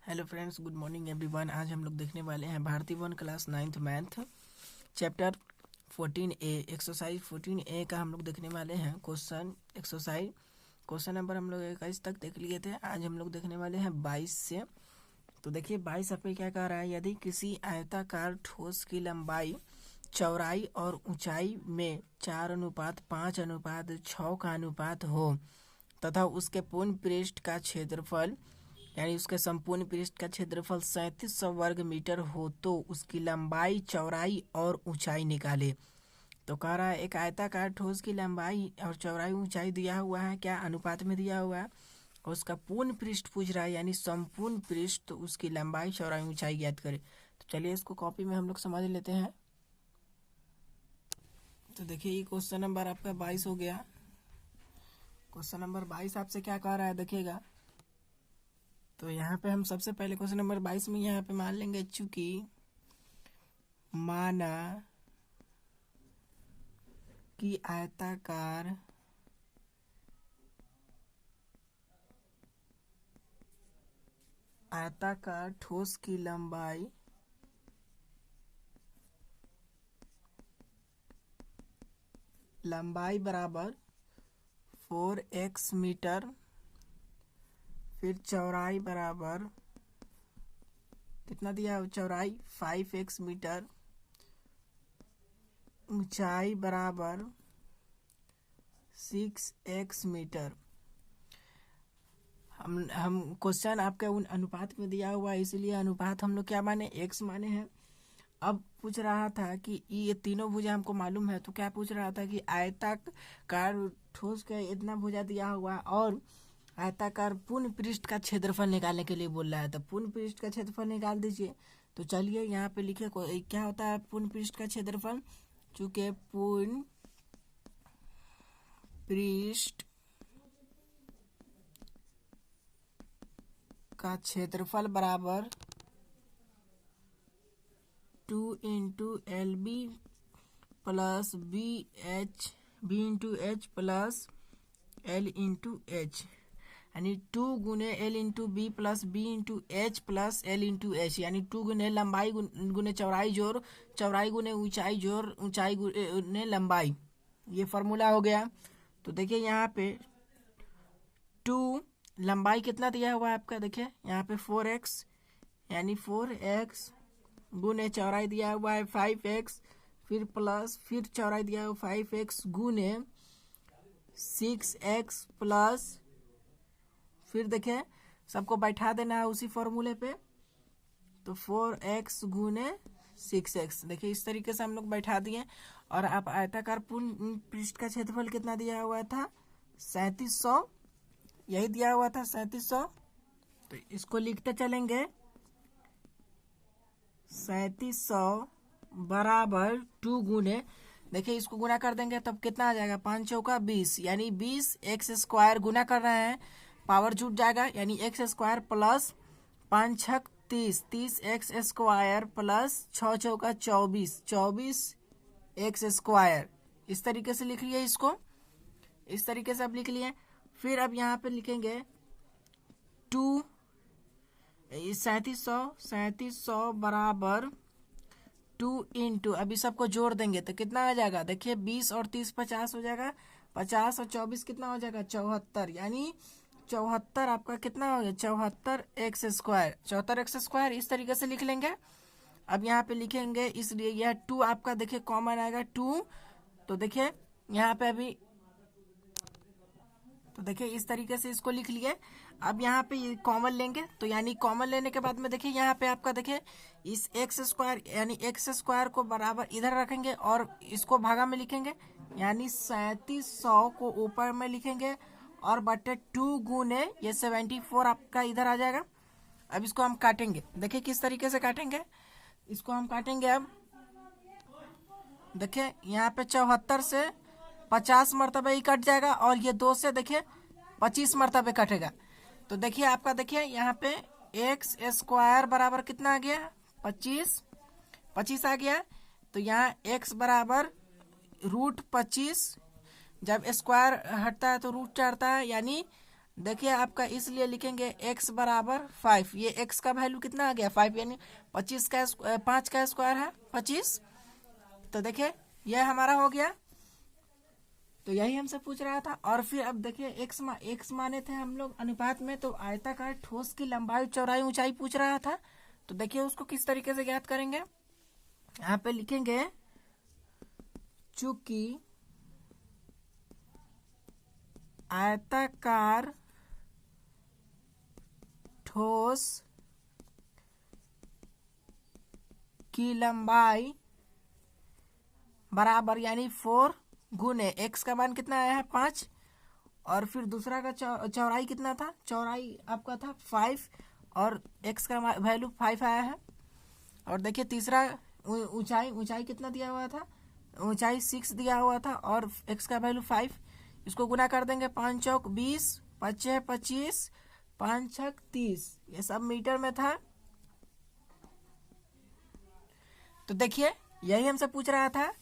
Hello friends, good morning everyone. आज हम लोग देखने वाले हैं भारतीय one class 9th math chapter 14A exercise 14A का हम लोग देखने वाले हैं क्वेश्चन नंबर हम लोग 21 तक देख लिए थे। आज हम लोग देखने वाले हैं 22 से। तो देखिए 22 पे क्या कह रहा है, यदि किसी आयताकार ठोस की लंबाई, चौड़ाई और ऊंचाई में 4:5:6 का अनुपात हो तथा उसके पूर्ण पृष्ठ का क्षेत्रफल यानी उसके संपूर्ण पृष्ठ का क्षेत्रफल 3700 वर्ग मीटर हो तो उसकी लंबाई, चौड़ाई और ऊंचाई निकाले। तो कह रहा है एक आयताकार ठोस की लंबाई और चौड़ाई ऊंचाई दिया हुआ है, क्या अनुपात में दिया हुआ है, और उसका पूर्ण पृष्ठ पूछ रहा है यानी संपूर्ण पृष्ठ, तो उसकी लंबाई, चौड़ाई, ऊंचाई ज्ञात करे। तो चलिए इसको कॉपी में हम लोग समझ लेते हैं। तो देखिए ये क्वेश्चन नंबर आपका 22 हो गया। क्वेश्चन नंबर 22 आपसे क्या कह रहा है देखिएगा। तो यहाँ पे हम सबसे पहले क्वेश्चन नंबर 22 में यहाँ पे मान लेंगे, चूंकि माना कि आयताकार ठोस की लंबाई बराबर 4x मीटर, फिर चौड़ाई बराबर कितना दिया, चौड़ाई 5x मीटर, ऊंचाई बराबर 6x मीटर। हम क्वेश्चन आपके उन अनुपात में दिया हुआ है, इसलिए अनुपात हम लोग क्या माने, x माने हैं। अब पूछ रहा था कि ये तीनों भुजा हमको मालूम है, तो क्या पूछ रहा था कि आयताकार ठोस का इतना भुजा दिया हुआ और आयताकार पूर्ण पृष्ठ का क्षेत्रफल निकालने के लिए बोल रहा है। तो पूर्ण पृष्ठ का क्षेत्रफल निकाल दीजिए। तो चलिए यहाँ पे लिखे क्या होता है पूर्ण पृष्ठ का क्षेत्रफल। चूंकि पूर्ण पृष्ठ का क्षेत्रफल बराबर 2 × LB plus B into H plus L × H, यानी 2 गुने L × B plus B × H plus L × H, यानी 2 गुने लंबाई गुने चौड़ाई जोड़ चौड़ाई गुने ऊंचाई जोड़ ऊंचाई गुने लंबाई। ये फार्मूला हो गया। तो देखिए यहाँ पे 2 लंबाई कितना दिया हुआ है आपका, देखिए यहाँ पे 4x, यानी 4x गुने चौड़ाई दिया हुआ है 5x, फिर प्लस फिर चौड़ाई दिया हुआ 5x गुने 6x प्लस फिर देखिए सबको बैठा देना है उसी फॉर्मूले पे। तो 4x गुने 6x, देखिए इस तरीके से हम लोग बैठा दिए। और आप आयताकार पूर्ण पृष्ठ का क्षेत्रफल कितना दिया हुआ था, 3700, यही दिया हुआ था 3700। तो इसको लिखते चलेंगे 3700 बराबर 2 गुने, देखिए इसको गुना कर देंगे तब कितना आ जाएगा, 5 चौका 20, यानी 20x² गुना कर रहे हैं, पावर जुट जाएगा, यानी x² प्लस 5 छक 30x² प्लस 6 चौका 24x²। इस तरीके से लिख लिए इसको, इस तरीके से आप लिख लिए। फिर अब यहाँ पे लिखेंगे 2 3700 बराबर 2 इंटू, अभी सबको जोड़ देंगे तो कितना आ जाएगा, देखिए 20 और 30 50 हो जाएगा, 50 और 24 कितना हो जाएगा, 74, यानी 74 आपका कितना हो गया, 74x², 74x²। इस तरीके से लिख लेंगे। अब यहाँ पे लिखेंगे, इसलिए यह 2 आपका देखिए कॉमन आएगा 2। तो देखिए यहाँ पे अभी, तो देखिए इस तरीके से इसको लिख लिए। अब यहाँ पे ये कॉमन लेंगे, तो यानी कॉमन लेने के बाद में देखिए यहाँ पे आपका देखिए इस x² यानी x² को बराबर इधर रखेंगे और इसको भागा में लिखेंगे, यानी 3700 को ऊपर में लिखेंगे और बटे 2 गुने ये 74 आपका इधर आ जाएगा। अब इसको हम काटेंगे, देखिए किस तरीके से काटेंगे, इसको हम काटेंगे। अब देखिए यहाँ पे 74 से 50 मरतबे ही कट जाएगा और ये 2 से देखिए 25 मरतबे कटेगा। तो देखिए आपका देखिए यहाँ पे x² बराबर कितना आ गया, 25 आ गया। तो यहाँ x बराबर √25, जब स्क्वायर हटता है तो रूट चढ़ता है, यानी देखिए आपका इसलिए लिखेंगे x बराबर 5। ये x का वैल्यू कितना आ गया 5, यानी 25 का 5 का स्क्वायर है 25। तो देखिए यह हमारा हो गया। तो यही हमसे पूछ रहा था। और फिर अब देखिए x माने थे हम लोग अनुपात में, तो आयताकार ठोस की लंबाई चौड़ाई ऊंचाई पूछ रहा था। तो देखिए उसको किस तरीके से ज्ञात करेंगे। यहाँ पे लिखेंगे चूंकि आयताकार ठोस की लंबाई बराबर, यानी 4 गुने x का मान कितना आया है 5, और फिर दूसरा का चौड़ाई कितना था, चौड़ाई आपका था 5 और x का वैल्यू 5 आया है। और देखिए तीसरा ऊंचाई कितना दिया हुआ था, ऊंचाई 6 दिया हुआ था और x का वैल्यू 5। इसको गुना कर देंगे 5 चौक 20, 5 25, 5 छक 30, ये सब मीटर में था। तो देखिए यही हमसे पूछ रहा था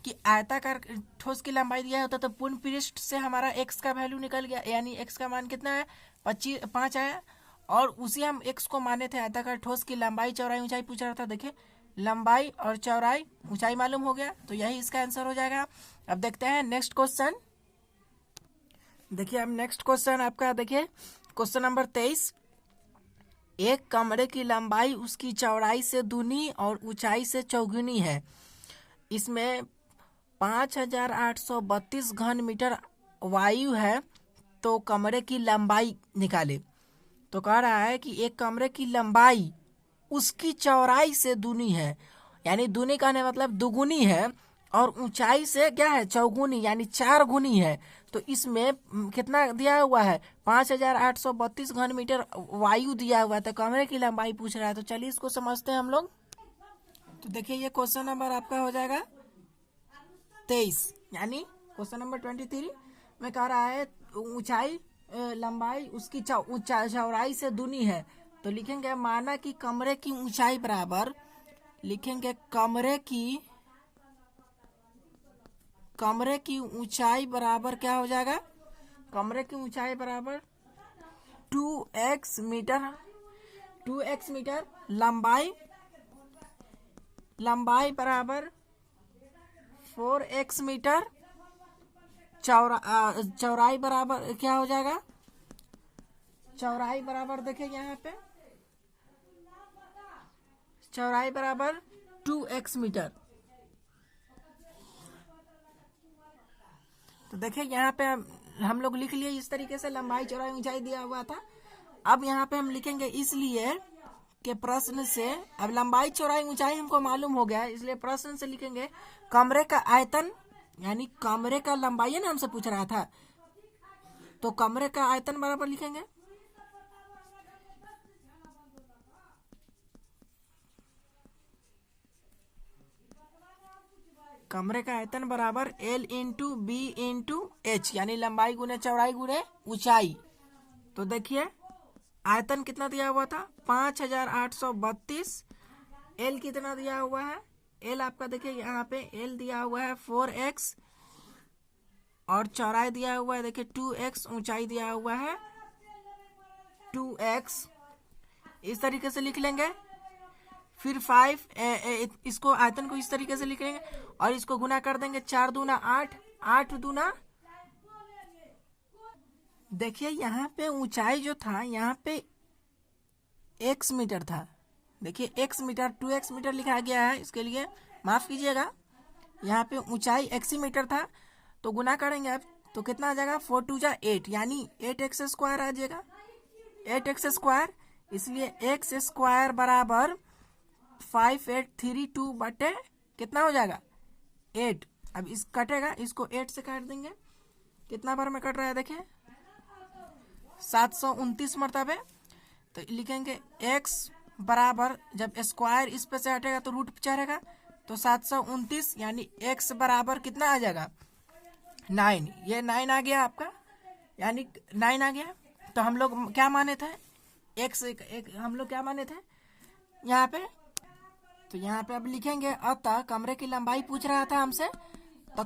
कि आयताकार ठोस की लंबाई दिया होता तो पूर्ण पृष्ठ से हमारा x का वैल्यू निकल गया, यानी x का मान कितना है 5 आया। और उसी हम x को माने थे आयताकार ठोस की लंबाई चौड़ाई ऊंचाई पूछ रहा था। देखिए लंबाई और चौड़ाई ऊंचाई मालूम हो गया, तो यही इसका आंसर हो जाएगा। अब देखते हैं नेक्स्ट क्वेश्चन। देखिए अब नेक्स्ट क्वेश्चन आपका देखिए क्वेश्चन नंबर 23। एक कमरे की लंबाई उसकी चौड़ाई से दूनी और ऊंचाई से चौगुनी है। इसमें 5832 घन मीटर वायु है, तो कमरे की लंबाई निकाले। तो कह रहा है कि एक कमरे की लंबाई उसकी चौड़ाई से दूनी है, यानी दूनी कहने मतलब दुगुनी है, और ऊंचाई से क्या है चौगुनी, यानी 4 गुनी है। तो इसमें कितना दिया हुआ है 5832 घन मीटर वायु दिया हुआ है, तो कमरे की लंबाई पूछ रहा है। तो चलिए इसको समझते हैं हम लोग। तो देखिए ये क्वेश्चन नंबर आपका हो जाएगा 23, यानी क्वेश्चन नंबर 23 में कह रहा है ऊंचाई लंबाई उसकी चौड़ाई से दूनी है। तो लिखेंगे माना कि कमरे की ऊंचाई बराबर, लिखेंगे कमरे की ऊंचाई बराबर क्या हो जाएगा, कमरे की ऊंचाई बराबर 2x मीटर, लंबाई बराबर 4x मीटर, चौड़ाई बराबर क्या हो जाएगा, चौड़ाई बराबर देखिए यहाँ पे चौड़ाई बराबर 2x मीटर। तो देखिए यहाँ पे हम लोग लिख लिए इस तरीके से, लंबाई चौड़ाई ऊंचाई दिया हुआ था। अब यहाँ पे हम लिखेंगे इसलिए कि प्रश्न से, अब लंबाई चौड़ाई ऊंचाई हमको मालूम हो गया है, इसलिए प्रश्न से लिखेंगे कमरे का आयतन, यानी कमरे का लंबाई है ना हमसे पूछ रहा था, तो कमरे का आयतन बराबर लिखेंगे कमरे का आयतन बराबर L into B into H, यानी लंबाई गुने चौड़ाई गुने ऊंचाई। तो देखिए आयतन कितना दिया हुआ था 5832, L कितना दिया हुआ है, L आपका देखिए यहाँ पे L दिया हुआ है 4x, और चौड़ाई दिया हुआ है देखिए 2x, ऊंचाई दिया हुआ है 2x। इस तरीके से लिख लेंगे। फिर 5 इसको आयतन को इस तरीके से लिख लेंगे और इसको गुना कर देंगे 4 दूना 8, 8 दूना। देखिए यहाँ पे ऊंचाई जो था यहाँ पे x मीटर था, देखिए x मीटर 2x मीटर लिखा गया है, इसके लिए माफ कीजिएगा। यहाँ पे ऊंचाई x मीटर था, तो गुना करेंगे अब तो कितना आ जाएगा 4 2 जा 8, यानी 8x स्क्वायर आ जाएगा, 8x स्क्वायर। इसलिए x स्क्वायर बराबर 5832 बटे कितना हो जाएगा 8। अब इस कटेगा, इसको 8 से काट देंगे, कितना बार में कट रहा है देखिए 729 मरतबे। तो लिखेंगे x बराबर, जब स्क्वायर इस पे से हटेगा तो रूट चढ़ेगा, तो 729, यानी x बराबर कितना आ जाएगा 9। ये 9 आ गया आपका, यानी 9 आ गया। तो हम लोग क्या माने थे x हम लोग क्या माने थे यहाँ पे, तो यहाँ पे अब लिखेंगे अतः कमरे की लंबाई पूछ रहा था हमसे, तो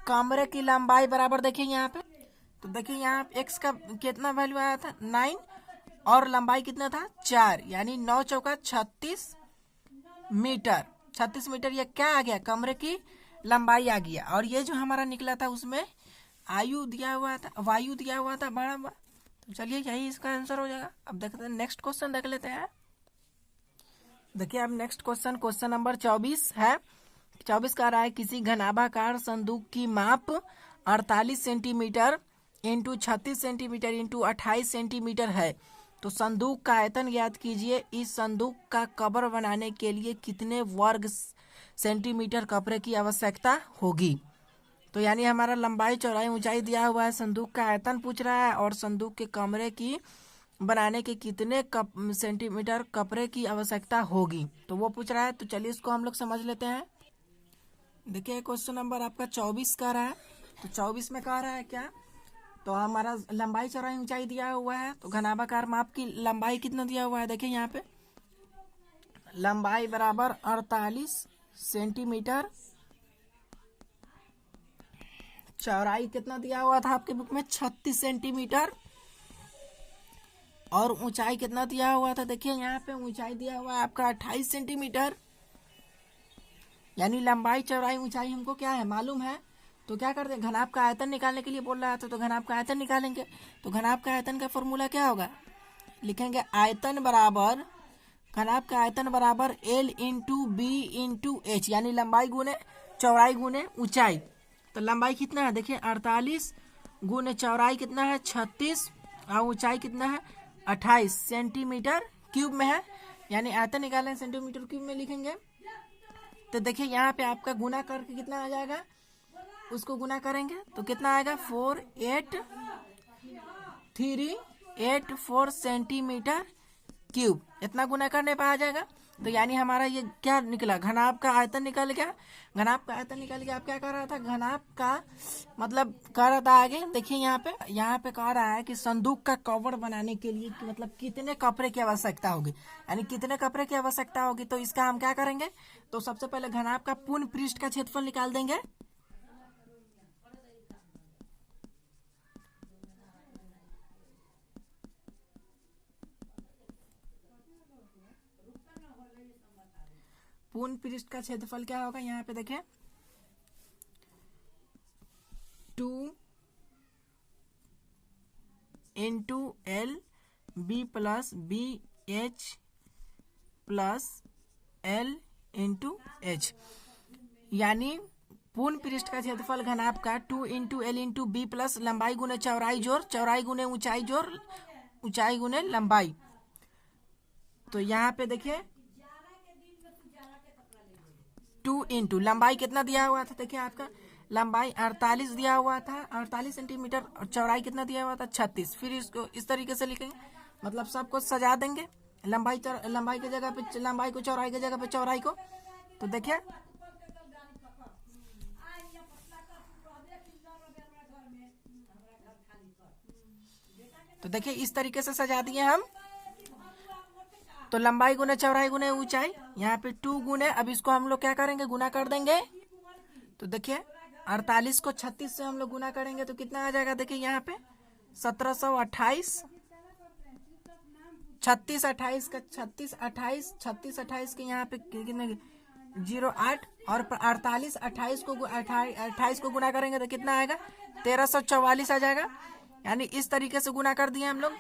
कमरे की लंबाई बराबर देखिए यहाँ पे, तो देखिए यहाँ एक्स का कितना वैल्यू आया था 9 और लंबाई कितना था 4, यानी 9 चौका 36 मीटर। 36 मीटर ये क्या आ गया, कमरे की लंबाई आ गया। और ये जो हमारा निकला था उसमें वायु दिया हुआ था बड़ा। तो चलिए यही इसका आंसर हो जाएगा। अब देखते हैं नेक्स्ट क्वेश्चन देख लेते हैं। देखिए अब नेक्स्ट क्वेश्चन नंबर 24 है। 24 का रहा है किसी घनाभाकार संदूक की माप 48 centimetre into 36 centimetre into 28 centimetre है, तो संदूक का आयतन ज्ञात कीजिए। इस संदूक का कवर बनाने के लिए कितने वर्ग सेंटीमीटर कपड़े की आवश्यकता होगी। तो यानी हमारा लंबाई चौड़ाई ऊंचाई दिया हुआ है, संदूक का आयतन पूछ रहा है और संदूक के कमरे की बनाने के कितने सेंटीमीटर कपड़े की आवश्यकता होगी, तो वो पूछ रहा है। तो चलिए इसको हम लोग समझ लेते हैं। देखिए क्वेश्चन नंबर आपका 24 का रहा है। तो 24 में कह रहा है क्या, तो हमारा लंबाई चौड़ाई ऊंचाई दिया हुआ है, तो घनाभाकार माप की लंबाई कितना दिया हुआ है, देखिए यहाँ पे लंबाई बराबर 48 सेंटीमीटर, चौड़ाई कितना दिया हुआ था आपके बुक में 36 सेंटीमीटर, और ऊंचाई कितना दिया हुआ था, देखिए यहाँ पे ऊंचाई दिया हुआ है आपका 28 सेंटीमीटर। यानी लंबाई चौड़ाई ऊंचाई हमको क्या है मालूम है, तो क्या करते हैं, घनाभ का आयतन निकालने के लिए बोल रहा था, तो घनाभ का आयतन निकालेंगे। तो घनाभ का आयतन का फॉर्मूला क्या होगा, लिखेंगे आयतन बराबर, घनाभ का आयतन बराबर L into B into H, यानी लंबाई गुने चौड़ाई गुने ऊंचाई। तो लंबाई कितना है, देखिए 48 गुने चौड़ाई कितना है 36 और ऊंचाई कितना है 28 सेंटीमीटर क्यूब में है, यानी आयतन निकालें सेंटीमीटर क्यूब में लिखेंगे। तो देखिए यहाँ पे आपका गुना करके कितना आ जाएगा, उसको गुना करेंगे तो कितना आएगा 4834 सेंटीमीटर क्यूब, इतना गुना करने पर आ जाएगा। तो यानी हमारा ये क्या निकला, घनाभ का आयतन निकल गया। घनाभ का आयतन निकल गया। आप क्या कर रहा था, घनाभ का मतलब कर रहा था आगे, देखिए यहाँ पे कह रहा है कि संदूक का कवर बनाने के लिए मतलब कितने कपड़े की आवश्यकता होगी, यानी कितने कपड़े की आवश्यकता होगी। तो इसका हम क्या करेंगे, तो सबसे पहले घनाभ का पूर्ण पृष्ठ का क्षेत्रफल निकाल देंगे। पूर्ण पृष्ठ का क्षेत्रफल क्या होगा, यहाँ पे देखें 2 into L B plus B H plus L into H, यानी पूर्ण पृष्ठ का क्षेत्रफल घनाभ का 2 into L into B plus लंबाई गुने चौड़ाई जोड़ चौड़ाई गुने ऊंचाई जोड़ ऊंचाई गुने लंबाई। तो यहाँ पे देखिए 2 इंटू लंबाई कितना दिया हुआ था, देखिए आपका लंबाई 48 दिया हुआ था 48 सेंटीमीटर और चौड़ाई कितना दिया हुआ था 36। फिर इसको इस तरीके से लिखेंगे, मतलब सबको सजा देंगे, लंबाई की जगह पे लंबाई को, चौड़ाई की जगह पे चौड़ाई को। तो देखिए इस तरीके से सजा दिए हम। तो लंबाई गुने चौड़ाई गुने ऊंचाई, यहाँ पे 2 गुने, अब इसको हम लोग क्या करेंगे, गुना कर देंगे। तो देखिए 48 को 36 से हम लोग गुना करेंगे तो कितना आ जाएगा, देखिए यहाँ पे 1728, 36 28 का 36 28 के यहाँ पे कितने 08 और 48 28 को गुना करेंगे तो कितना आएगा 1344 आ जाएगा। यानी इस तरीके से गुना कर दिए हम लोग।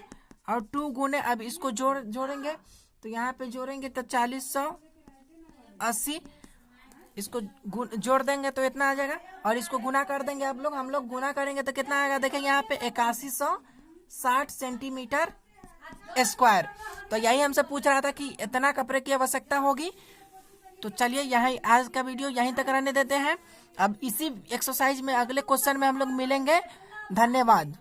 और 2 गुने, अब इसको जोड़ेंगे तो यहाँ पे जोड़ेंगे तो 4080, इसको जोड़ देंगे तो इतना आ जाएगा। और इसको गुना कर देंगे हम लोग गुना करेंगे तो कितना आएगा, देखिए यहाँ पे 8160 सेंटीमीटर स्क्वायर। तो यही हमसे पूछ रहा था कि इतना कपड़े की आवश्यकता होगी। तो चलिए यही आज का वीडियो यहीं तक रहने देते हैं। अब इसी एक्सरसाइज में अगले क्वेश्चन में हम लोग मिलेंगे। धन्यवाद।